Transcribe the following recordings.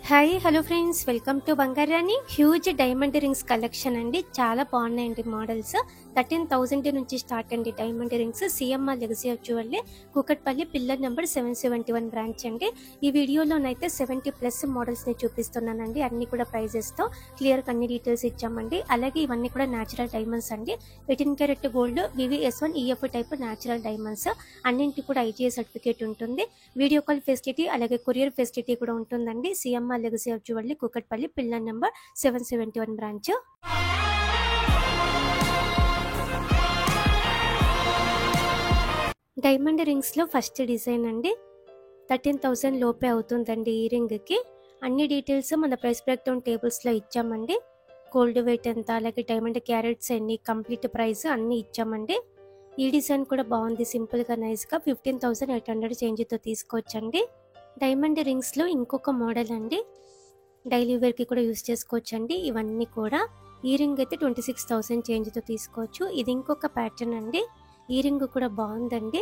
Hi hello friends, welcome to Bangarani. Huge diamond rings collection అండి. చాలా బాగున్నాయండి మోడల్స్. 13,000 నుంచి స్టార్ట్ అండి diamond rings. CMR legacy of jewellery, Kukatpally, pillar number 771 branch అండి. ఈ వీడియోలోనైతే 70+ మోడల్స్ ని చూపిస్తున్నానండి. అన్ని కూడా ప్రైజెస్ తో క్లియర్ అన్ని డీటెయిల్స్ ఇచ్చామండి. అలాగే ఇవన్నీ కూడా న్యాచురల్ డైమండ్స్ అండి. 18 carat gold, VVS1 EF type natural diamonds. అన్నింటి కూడా IGI సర్టిఫికేట్ ఉంటుంది. వీడియో కాల్ ఫెసిలిటీ అలాగే కొరియర్ ఫెసిలిటీ కూడా ఉంటుందండి. CMR legacy of jewellery, Kukatpally, pillar number 771 branch. Diamond rings లో ఫస్ట్ డిజైన్ అండి. 13,000 లోపే అవుతుందండి ఈ రింగ్ కి. అన్ని డీటెయిల్స్ మన ప్రైస్ బ్రేక్ డౌన్ టేబుల్స్ లో ఇచ్చామండి. గోల్డ్ వెయిట్ ఎంత, అలాగే డైమండ్ క్యారెట్స్ ఎన్ని, కంప్లీట్ ప్రైస్ అన్ని ఇచ్చామండి. ఈ డిజైన్ కూడా బాగుంది, సింపుల్ గా నైస్ గా 15,800 చేంజ్ తో తీసుకోవచ్చండి. డైమండ్ రింగ్స్ లో ఇంకొక మోడల్ అండి. డైలీ వేర్ కి కూడా యూస్ చేసుకోవచ్చండి. ఇవన్నీ కూడా ఈ రింగ్ అయితే 26,000 చేంజ్ తో తీసుకోవచ్చు. ఇది ఇంకొక ప్యాటర్న్ అండి. ఈ రింగ్ కూడా బాగుందండి.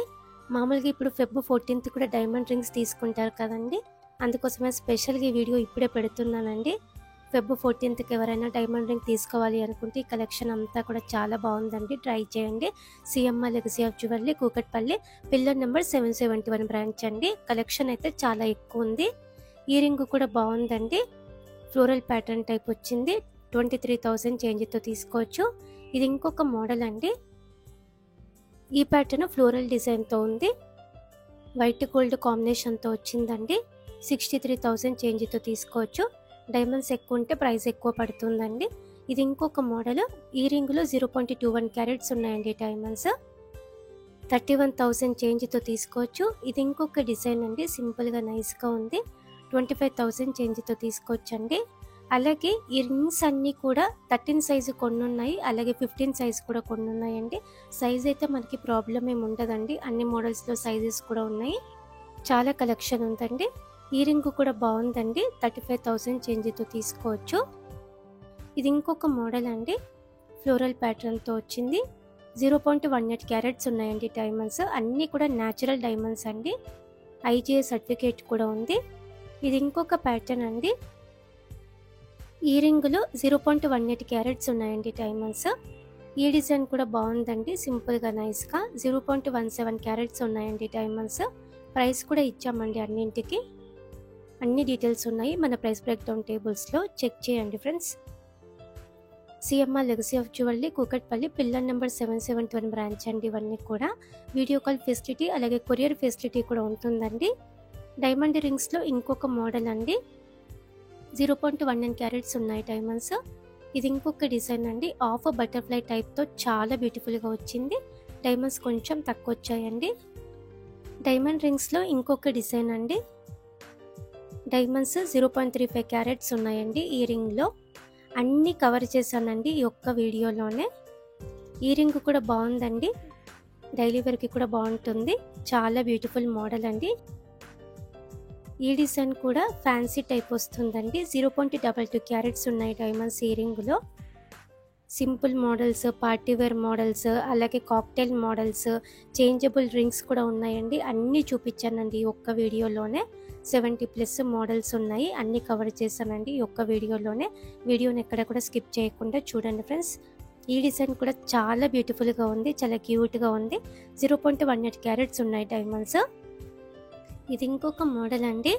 మామూలుగా ఇప్పుడు Feb 14th కూడా డైమండ్ రింగ్స్ తీసుకుంటారు కదండి, అందుకోసమే స్పెషల్గా ఈ వీడియో ఇప్పుడే పెడుతున్నానండి. Feb 14th ఎవరైనా డైమండ్ రింగ్ తీసుకోవాలి అనుకుంటే ఈ కలెక్షన్ అంతా కూడా చాలా బాగుందండి, ట్రై చేయండి. CMR legacy of jewellery, Kukatpally, pillar number 771 branch అండి. కలెక్షన్ అయితే చాలా ఎక్కువ ఉంది. ఈ రింగ్ కూడా బాగుందండి. ఫ్లోరల్ ప్యాటర్న్ టైప్ వచ్చింది. 23,000 చేంజ్తో తీసుకోవచ్చు. ఇది ఇంకొక మోడల్ అండి. ఈ ప్యాటర్న్ ఫ్లోరల్ డిజైన్తో ఉంది. వైట్ గోల్డ్ కాంబినేషన్తో వచ్చిందండి. 63,000 చేంజ్తో తీసుకోవచ్చు. డైమండ్స్ ఎక్కువ ఉంటే ప్రైస్ ఎక్కువ పడుతుందండి. ఇది ఇంకొక మోడల్. ఈ రింగ్లో 0.21 క్యారెట్స్ ఉన్నాయండి డైమండ్స్. 31,000 చేంజ్తో తీసుకోవచ్చు. ఇది ఇంకొక డిజైన్ అండి, సింపుల్గా నైస్గా ఉంది. 25,000 చేంజ్తో తీసుకోవచ్చండి. అలాగే ఈ రింగ్స్ అన్నీ కూడా 13 సైజు కొన్ని ఉన్నాయి, అలాగే 15 సైజు కూడా కొన్ని ఉన్నాయండి. సైజ్ అయితే మనకి ప్రాబ్లం ఏమి ఉండదండి. అన్ని మోడల్స్లో సైజెస్ కూడా ఉన్నాయి. చాలా కలెక్షన్ ఉందండి. ఈ రింగ్ కూడా బాగుందండి. 35,000 చేంజ్తో తీసుకోవచ్చు. ఇది ఇంకొక మోడల్ అండి. ఫ్లోరల్ ప్యాటర్న్తో వచ్చింది. 0.18 క్యారెట్స్ ఉన్నాయండి డైమండ్స్. అన్నీ కూడా న్యాచురల్ డైమండ్స్ అండి. IGI సర్టిఫికేట్ కూడా ఉంది. ఇది ఇంకొక ప్యాటర్న్ అండి. ఈ రింగులో 0.18 క్యారెట్స్ ఉన్నాయండి డైమండ్స్. ఈ డిజైన్ కూడా బాగుందండి, సింపుల్గా నైస్గా. 0.17 క్యారెట్స్ ఉన్నాయండి డైమండ్స్. ప్రైస్ కూడా ఇచ్చామండి అన్నింటికి. అన్ని డీటెయిల్స్ ఉన్నాయి మన ప్రైస్ బ్రేక్ డౌన్ టేబుల్స్లో, చెక్ చేయండి friends. CMR legacy of jewellery, Kukatpally, pillar number 771 branch అండి. ఇవన్నీ కూడా వీడియో కాల్ ఫెసిలిటీ అలాగే కొరియర్ ఫెసిలిటీ కూడా ఉంటుందండి. డైమండ్ రింగ్స్లో ఇంకొక మోడల్ అండి. 0.19 క్యారెట్స్ ఉన్నాయి డైమండ్స్. ఇది ఇంకొక డిజైన్ అండి. ఆఫ్ బటర్ఫ్లై టైప్తో చాలా బ్యూటిఫుల్గా వచ్చింది. డైమండ్స్ కొంచెం తక్కువ వచ్చాయండి. డైమండ్ రింగ్స్లో ఇంకొక డిజైన్ అండి. డైమండ్స్ 0.35 క్యారెట్స్ ఉన్నాయండి ఈ రింగ్లో. అన్నీ కవర్ చేశానండి ఈ ఒక్క వీడియోలోనే. ఈ రింగ్ కూడా బాగుందండి, డైలీ వేర్కి కూడా బాగుంటుంది. చాలా బ్యూటిఫుల్ మోడల్ అండి. ఈ డిజైన్ కూడా ఫ్యాన్సీ టైప్ వస్తుందండి. 0.22 క్యారెట్స్ ఉన్నాయి డైమండ్స్ ఈ రింగ్లో. సింపుల్ మోడల్స్, పార్టీవేర్ మోడల్స్, అలాగే కాక్టైల్ మోడల్స్, చేంజబుల్ రింగ్స్ కూడా ఉన్నాయండి. అన్నీ చూపించానండి ఈ ఒక్క వీడియోలోనే. 70+ మోడల్స్ ఉన్నాయి, అన్నీ కవర్ చేశానండి ఈ ఒక్క వీడియోలోనే. వీడియోని ఎక్కడ కూడా స్కిప్ చేయకుండా చూడండి ఫ్రెండ్స్. ఈ డిజైన్ కూడా చాలా బ్యూటిఫుల్గా ఉంది, చాలా క్యూట్గా ఉంది. 0.18 క్యారెట్స్ ఉన్నాయి డైమండ్స్. ఇది ఇంకొక మోడల్ అండి.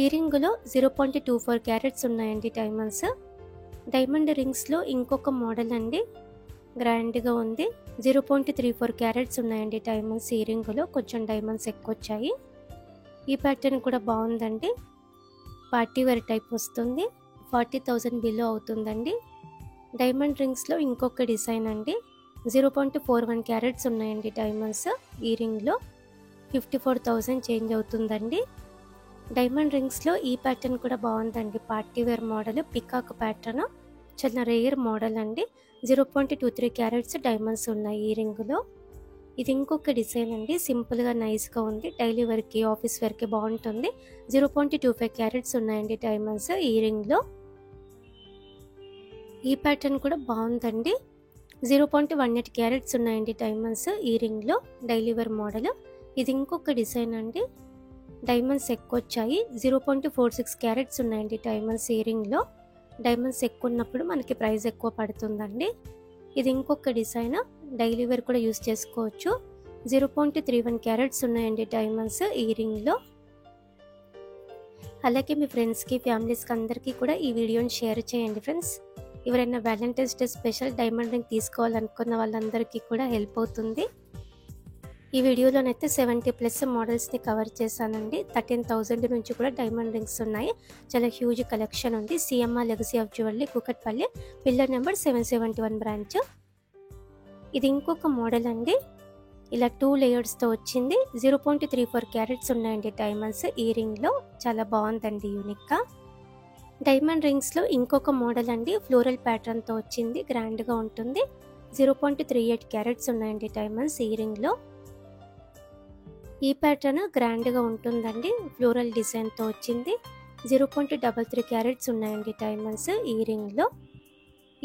ఈ రింగులో 0.24 క్యారెట్స్ ఉన్నాయండి డైమండ్స్. డైమండ్ రింగ్స్లో ఇంకొక మోడల్ అండి, గ్రాండ్గా ఉంది. 0.34 క్యారెట్స్ ఉన్నాయండి డైమండ్స్. ఈ రింగులో కొంచెం డైమండ్స్ ఎక్కువ వచ్చాయి. ఈ ప్యాటర్న్ కూడా బాగుందండి. పార్టీవేర్ టైప్ వస్తుంది. 40,000 బిలో అవుతుందండి. డైమండ్ రింగ్స్లో ఇంకొక డిజైన్ అండి. 0.41 క్యారెట్స్ ఉన్నాయండి డైమండ్స్. ఈ రింగ్లో 54,000 చేంజ్ అవుతుందండి. డైమండ్ రింగ్స్లో ఈ ప్యాటర్న్ కూడా బాగుందండి. పార్టీవేర్ మోడల్, పికాక్ ప్యాటర్న్, చాలా రేర్ మోడల్ అండి. 0.23 క్యారెట్స్ డైమండ్స్ ఉన్నాయి ఈ రింగులో. ఇది ఇంకొక డిజైన్ అండి, సింపుల్గా నైస్గా ఉంది. డైలీ వేర్కి, ఆఫీస్ వేర్కి బాగుంటుంది. 0.25 క్యారెట్స్ ఉన్నాయండి డైమండ్స్ ఈ రింగ్లో. ఈ ప్యాటర్న్ కూడా బాగుందండి. 0.18 క్యారెట్స్ ఉన్నాయండి డైమండ్స్ ఈ రింగ్లో. Daily wear model. ఇది ఇంకొక డిజైన్ అండి. డైమండ్స్ ఎక్కువ వచ్చాయి. 0.46 క్యారెట్స్ ఉన్నాయండి డైమండ్స్ ఇయర్ రింగ్లో. డైమండ్స్ ఎక్కువ ఉన్నప్పుడు మనకి ప్రైస్ ఎక్కువ పడుతుందండి. ఇది ఇంకొక డిజైన్, డైలీ వేర్ కూడా యూస్ చేసుకోవచ్చు. 0.31 క్యారెట్స్ ఉన్నాయండి డైమండ్స్ ఇయర్ రింగ్లో. అలాగే మీ ఫ్రెండ్స్కి, ఫ్యామిలీస్కి అందరికీ కూడా ఈ వీడియోని షేర్ చేయండి ఫ్రెండ్స్. ఎవరైనా Valentine's day special diamond ring తీసుకోవాలనుకున్న వాళ్ళందరికీ కూడా హెల్ప్ అవుతుంది. ఈ వీడియోలోనైతే 70+ మోడల్స్ని కవర్ చేశానండి. 13,000 నుంచి కూడా డైమండ్ రింగ్స్ ఉన్నాయి. చాలా హ్యూజ్ కలెక్షన్ ఉంది. CMR legacy of jewellery, Kukatpally, pillar number 771 branch. ఇది ఇంకొక మోడల్ అండి. ఇలా 2 లేయర్స్తో వచ్చింది. 0.34 క్యారెట్స్ ఉన్నాయండి డైమండ్స్ ఇయర్ రింగ్లో. చాలా బాగుందండి యూనిక్గా. డైమండ్ రింగ్స్లో ఇంకొక మోడల్ అండి, ఫ్లోరల్ ప్యాటర్న్తో వచ్చింది. గ్రాండ్గా ఉంటుంది. 0.38 క్యారెట్స్ ఉన్నాయండి డైమండ్స్ ఇయర్ రింగ్లో. ఈ ప్యాటర్న్ గ్రాండ్గా ఉంటుందండి. ఫ్లోరల్ డిజైన్తో వచ్చింది. 0.33 క్యారెట్స్ ఉన్నాయండి డైమండ్స్ ఇయర్ రింగ్లో.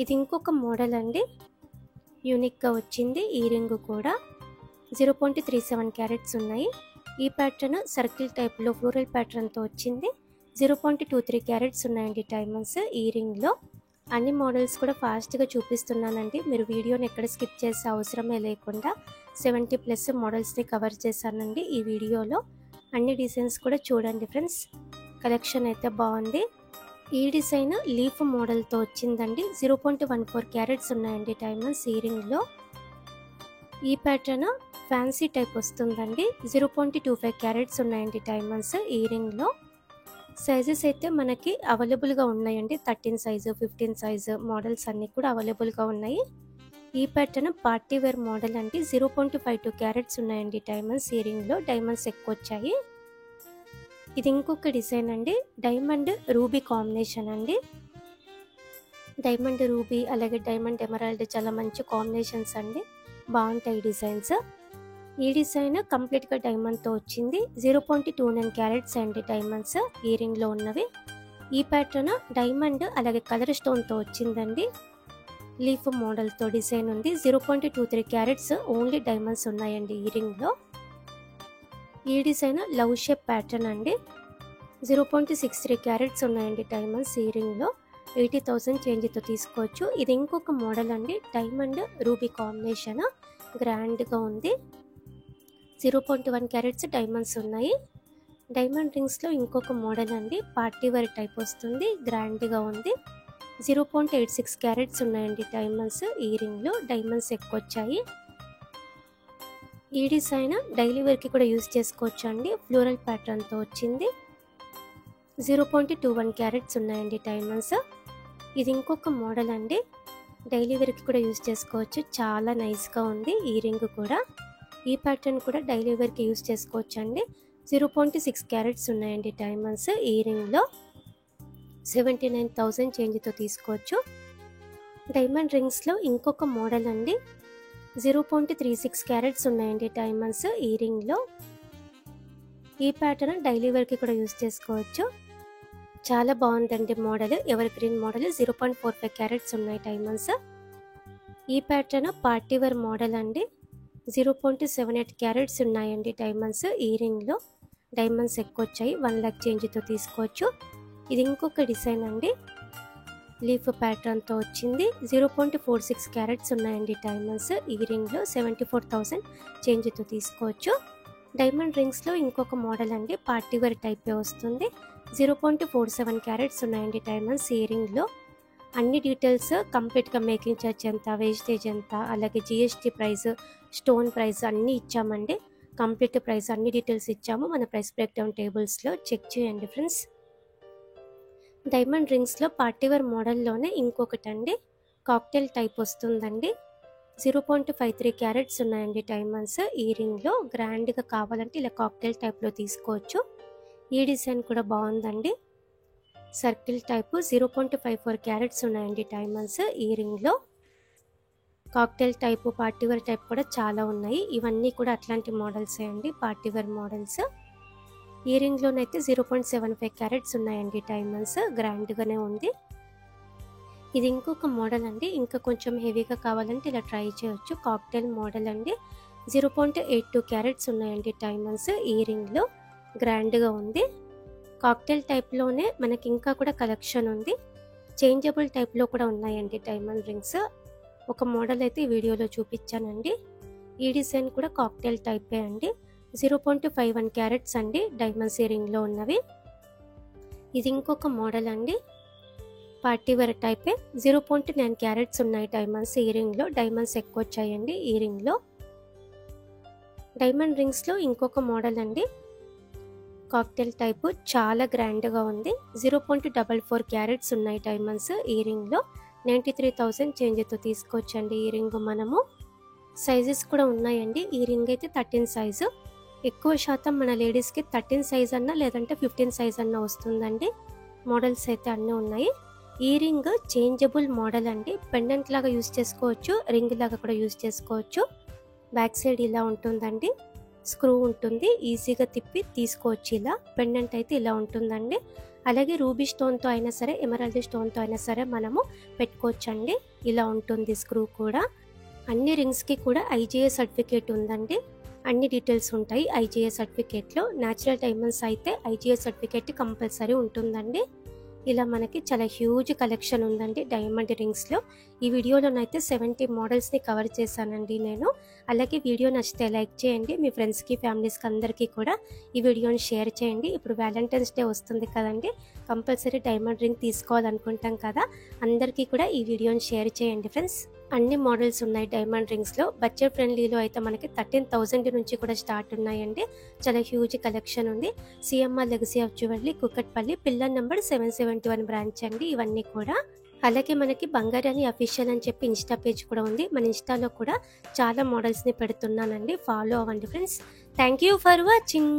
ఇది ఇంకొక మోడల్ అండి, యూనిక్గా వచ్చింది ఇయర్ రింగ్ కూడా. 0.37 క్యారెట్స్ ఉన్నాయి. ఈ ప్యాటర్న్ సర్కిల్ టైప్లో ఫ్లోరల్ ప్యాటర్న్తో వచ్చింది. 0.23 క్యారెట్స్ ఉన్నాయండి డైమండ్స్ ఇయర్ రింగ్లో. అన్ని మోడల్స్ కూడా ఫాస్ట్గా చూపిస్తున్నానండి. మీరు వీడియోని ఎక్కడ స్కిప్ చేసే అవసరమే లేకుండా 70+ మోడల్స్ని కవర్ చేశానండి ఈ వీడియోలో. అన్ని డిజైన్స్ కూడా చూడండి ఫ్రెండ్స్. కలెక్షన్ అయితే బాగుంది. ఈ డిజైన్ లీఫ్ మోడల్తో వచ్చిందండి. 0.14 క్యారెట్స్ ఉన్నాయండి డైమండ్స్ ఇయర్ రింగ్లో. ఈ ప్యాటర్న్ ఫ్యాన్సీ టైప్ వస్తుందండి. 0.25 క్యారెట్స్ ఉన్నాయండి డైమండ్స్ ఇయర్ రింగ్లో. సైజెస్ అయితే మనకి అవైలబుల్గా ఉన్నాయండి. 13 సైజు, 15 సైజు మోడల్స్ అన్నీ కూడా అవైలబుల్గా ఉన్నాయి. ఈ ప్యాటర్న్ పార్టీ వేర్ మోడల్ అండి. 0.52 క్యారెట్స్ ఉన్నాయండి డైమండ్స్ ఇయర్ రింగ్లో. డైమండ్స్ ఎక్కువ వచ్చాయి. ఇది ఇంకొక డిజైన్ అండి, డైమండ్ రూబీ కాంబినేషన్ అండి. డైమండ్ రూబీ అలాగే డైమండ్ ఎమరాల్డ్ చాలా మంచి కాంబినేషన్స్ అండి. బాగుంటాయి డిజైన్స్. ఈ డిజైన్ కంప్లీట్గా డైమండ్తో వచ్చింది. 0.29 క్యారెట్స్ అండి డైమండ్స్ ఇయర్ రింగ్లో ఉన్నవి. ఈ ప్యాటర్న్ డైమండ్ అలాగే కలర్ స్టోన్తో వచ్చిందండి. లీఫ్ మోడల్తో డిజైన్ ఉంది. 0.23 క్యారెట్స్ ఓన్లీ డైమండ్స్ ఉన్నాయండి ఇయర్ రింగ్లో. ఈ డిజైన్ లవ్ షేప్ ప్యాటర్న్ అండి. 0.63 క్యారెట్స్ ఉన్నాయండి డైమండ్స్ ఇయర్ రింగ్లో. 80,000 చేంజ్తో తీసుకోవచ్చు. ఇది ఇంకొక మోడల్ అండి, డైమండ్ రూబీ కాంబినేషన్. గ్రాండ్గా ఉంది. 0.1 క్యారెట్స్ డైమండ్స్ ఉన్నాయి. డైమండ్ రింగ్స్లో ఇంకొక మోడల్ అండి, పార్టీ వేర్ టైప్ వస్తుంది. గ్రాండ్గా ఉంది. 0.86 క్యారెట్స్ ఉన్నాయండి డైమండ్స్ ఇయర్ రింగ్లో. డైమండ్స్ ఎక్కువ వచ్చాయి. ఈ డిజైన్ డైలీ వేర్కి కూడా యూజ్ చేసుకోవచ్చు అండి. ఫ్లోరల్ ప్యాటర్న్తో వచ్చింది. 0.21 క్యారెట్స్ ఉన్నాయండి డైమండ్స్. ఇది ఇంకొక మోడల్ అండి, డైలీ వేర్కి కూడా యూజ్ చేసుకోవచ్చు. చాలా నైస్గా ఉంది ఈ రింగ్ కూడా. ఈ ప్యాటర్న్ కూడా డైలీ వేర్కి యూజ్ చేసుకోవచ్చు అండి. 0.6 క్యారెట్స్ ఉన్నాయండి డైమండ్స్ ఈ రింగ్లో. 79,000 చేంజ్తో తీసుకోవచ్చు. డైమండ్ రింగ్స్లో ఇంకొక మోడల్ అండి. 0.36 క్యారెట్స్ ఉన్నాయండి డైమండ్స్ ఈ రింగ్లో. ఈ ప్యాటర్న్ డైలీ వేర్కి కూడా యూజ్ చేసుకోవచ్చు. చాలా బాగుందండి model, evergreen model. 0.45 carats ఉన్నాయి డైమండ్స్. ఈ ప్యాటర్న్ పార్టీ వేర్ మోడల్ అండి. 0.78 క్యారెట్స్ ఉన్నాయండి డైమండ్స్ ఇయర్ రింగ్లో. డైమండ్స్ ఎక్కువ వచ్చాయి. 1 లక్ష చేంజ్తో తీసుకోవచ్చు. ఇది ఇంకొక డిజైన్ అండి, లీఫ్ ప్యాటర్న్తో వచ్చింది. 0.46 క్యారెట్స్ ఉన్నాయండి డైమండ్స్ ఇయర్ రింగ్లో. 74,000 చేంజ్తో తీసుకోవచ్చు. డైమండ్ రింగ్స్లో ఇంకొక మోడల్ అండి, పార్టీ వేర్ టైపే వస్తుంది. 0.47 క్యారెట్స్ ఉన్నాయండి డైమండ్స్ ఇయర్ రింగ్లో. అన్ని డీటెయిల్స్ కంప్లీట్గా మేకింగ్ ఛార్జ్ ఎంత, వేస్టేజ్ ఎంత, అలాగే జిఎస్టీ ప్రైస్, స్టోన్ ప్రైస్ అన్నీ ఇచ్చామండి. కంప్లీట్ ప్రైస్ అన్ని డీటెయిల్స్ ఇచ్చాము. మన ప్రైస్ బ్రేక్ డౌన్ టేబుల్స్లో చెక్ చేయండి ఫ్రెండ్స్. డైమండ్ రింగ్స్లో పార్టీ వేర్ మోడల్లోనే ఇంకొకటి అండి, కాక్టైల్ టైప్ వస్తుందండి. 0.53 క్యారెట్స్ ఉన్నాయండి డైమండ్స్ ఈ రింగ్లో. గ్రాండ్గా కావాలంటే ఇలా కాక్టైల్ టైప్లో తీసుకోవచ్చు. ఈ డిజైన్ కూడా బాగుందండి, సర్కిల్ టైపు. 0.54 క్యారెట్స్ ఉన్నాయండి డైమండ్స్ ఈ రింగ్లో. Cocktail type, party wear type కూడా చాలా ఉన్నాయి. ఇవన్నీ కూడా అట్లాంటి మోడల్సే అండి, పార్టీ వేర్ మోడల్స్. ఇయర్ రింగ్లోనైతే 0.75 క్యారెట్స్ ఉన్నాయండి డైమండ్స్. గ్రాండ్గానే ఉంది. ఇది ఇంకొక మోడల్ అండి, ఇంకా కొంచెం హెవీగా కావాలంటే ఇలా ట్రై చేయొచ్చు. కాక్టైల్ మోడల్ అండి. 0.82 క్యారెట్స్ ఉన్నాయండి డైమండ్స్ ఇయర్ రింగ్లో. గ్రాండ్గా ఉంది. కాక్టైల్ టైప్లోనే మనకి ఇంకా కూడా కలెక్షన్ ఉంది. చేంజబుల్ టైప్లో కూడా ఉన్నాయండి డైమండ్ రింగ్స్. ఒక మోడల్ అయితే ఈ వీడియోలో చూపించానండి. ఈ డిజైన్ కూడా కాక్టైల్ టైపే అండి. 0.51 క్యారెట్స్ అండి డైమండ్స్ ఈ రింగ్లో ఉన్నవి. ఇది ఇంకొక మోడల్ అండి, పార్టీ వేర్ టైపే. 0.9 క్యారెట్స్ ఉన్నాయి డైమండ్స్ ఈ రింగ్లో. డైమండ్స్ ఎక్కువ వచ్చాయండి ఈ రింగ్లో. డైమండ్ రింగ్స్లో ఇంకొక మోడల్ అండి, కాక్టైల్ టైపు, చాలా గ్రాండ్గా ఉంది. 0.44 క్యారెట్స్ ఉన్నాయి డైమండ్స్ ఈ రింగ్లో. 93,000 చేంజ్తో తీసుకోవచ్చండి ఈ రింగ్ మనము. సైజెస్ కూడా ఉన్నాయండి. ఈ రింగ్ అయితే 13 సైజు. ఎక్కువ శాతం మన లేడీస్కి 13 సైజ్ అన్నా లేదంటే 15 సైజ్ అన్నా వస్తుందండి. మోడల్స్ అయితే అన్నీ ఉన్నాయి. ఈ రింగ్ చేంజబుల్ మోడల్ అండి. పెండెంట్ లాగా యూజ్ చేసుకోవచ్చు, రింగ్ లాగా కూడా యూజ్ చేసుకోవచ్చు. బ్యాక్ సైడ్ ఇలా ఉంటుందండి, స్క్రూ ఉంటుంది, ఈజీగా తిప్పి తీసుకోవచ్చు. ఇలా పెండెంట్ అయితే ఇలా ఉంటుందండి. అలాగే రూబీ స్టోన్తో అయినా సరే, ఎమరాల్డ్ స్టోన్తో అయినా సరే మనము పెట్టుకోవచ్చండి. ఇలా ఉంటుంది స్క్రూ కూడా. అన్ని రింగ్స్కి కూడా ఐజీఏ సర్టిఫికేట్ ఉందండి. అన్ని డీటెయిల్స్ ఉంటాయి ఐజీఏ సర్టిఫికేట్లో. న్యాచురల్ డైమండ్స్ అయితే ఐజీఏ సర్టిఫికేట్ కంపల్సరీ ఉంటుందండి. ఇలా మనకి చాలా హ్యూజ్ కలెక్షన్ ఉందండి డైమండ్ రింగ్స్లో. ఈ వీడియోలోనైతే 70 మోడల్స్ని కవర్ చేశానండి నేను. అలాగే వీడియో నచ్చితే లైక్ చేయండి. మీ ఫ్రెండ్స్కి, ఫ్యామిలీస్కి అందరికీ కూడా ఈ వీడియోని షేర్ చేయండి. ఇప్పుడు వ్యాలంటైన్స్ డే వస్తుంది కదండి, కంపల్సరీ డైమండ్ రింగ్ తీసుకోవాలనుకుంటాం కదా. అందరికీ కూడా ఈ వీడియోని షేర్ చేయండి ఫ్రెండ్స్. అన్ని మోడల్స్ ఉన్నాయి డైమండ్ రింగ్స్లో. బడ్జెట్ ఫ్రెండ్లీలో అయితే మనకి 13,000 నుంచి కూడా స్టార్ట్ ఉన్నాయండి. చాలా హ్యూజ్ కలెక్షన్ ఉంది. CMR legacy of jewellery, Kukatpally, pillar number 771 branch అండి ఇవన్నీ కూడా. అలాగే మనకి బంగారాణి అఫీషియల్ అని చెప్పి ఇన్స్టా పేజ్ కూడా ఉంది. మన ఇన్స్టాలో కూడా చాలా మోడల్స్ని పెడుతున్నానండి, ఫాలో అవ్వండి friends. Thank you for watching.